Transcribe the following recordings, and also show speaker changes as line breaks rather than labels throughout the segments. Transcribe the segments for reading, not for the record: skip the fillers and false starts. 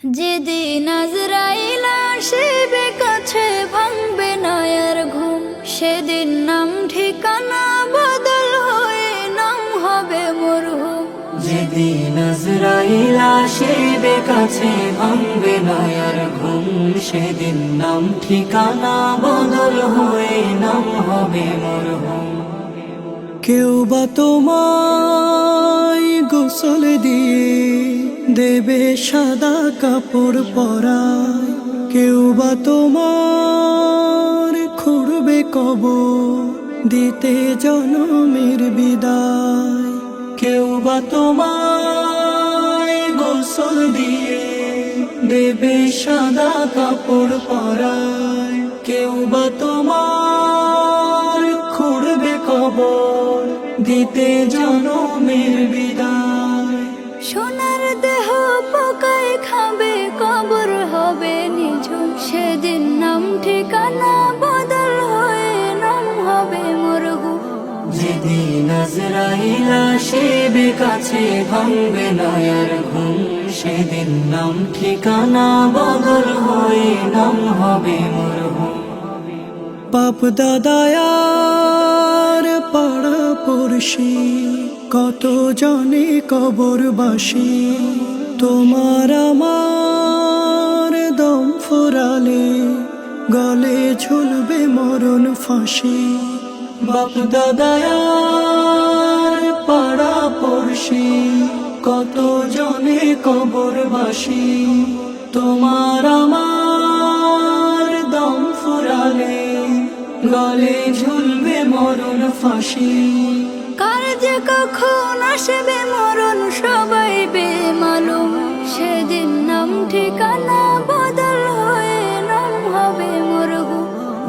যেদিন আজরাইল আসিবে কাছে ভাঙবে না আর ঘুম, সেদিন নাম ঠিকানা বদল হয়ে নাম হবে মরহুম।
যেদিন আজরাইল আসিবে কাছে ভাঙবে না আর ঘুম, সেদিন নাম ঠিকানা বদল হয়ে নাম হবে মরহুম। কেউ বা তোমায় গোসল দিয়ে দেবে সাদা কাপড় পরায়, কেউ বা তোমার খুঁড়বে কবর দিতে জনমের বিদায়। কেউ বা তোমায় গোসল দিয়ে দেবে সাদা কাপড় পরায়, কেউ বা তোমার খুঁড়বে কবর দিতে জনমের বিদায়।
সোনার দেহ পোকায় খাবে কবর হবে নিঝুম, সেদিন নাম ঠিকানা বদল হয়ে নাম হবে মরহুম।
যেদিন আজরাইল আসিবে কাছে ভাঙবে না আর ঘুম, সেদিন নাম ঠিকানা বদল হয়ে নাম হবে মরহুম। বাপ দাদায়ার পাড়া পড়শি কত জনে কবরবাসী, তোমার আমার দম ফুরালে গলে ঝুলবে মরণ ফাঁসি। বাপ দাদায়ার পাড়া পড়শি কত জনে কবরবাসী, তোমার আমার দম ফুরালে গলে ঝুলবে মরণ ফাঁসি।
কার যে কখন আসবে মরণ সবাই বেমালুম, সেদিন নাম ঠিকানা বদল হয়ে নাম হবে মরহুম।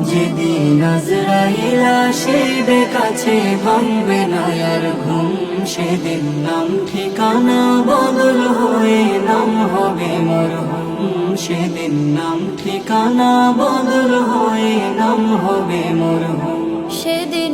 যেদিন আজরাইল আসিবে কাছে ভাঙবে না আর ঘুম, সেদিন নাম ঠিকানা বদল হয়ে নাম হবে মরহুম। সেদিন নাম ঠিকানা বদল হয়ে নাম হবে মরহুম।
সেদিন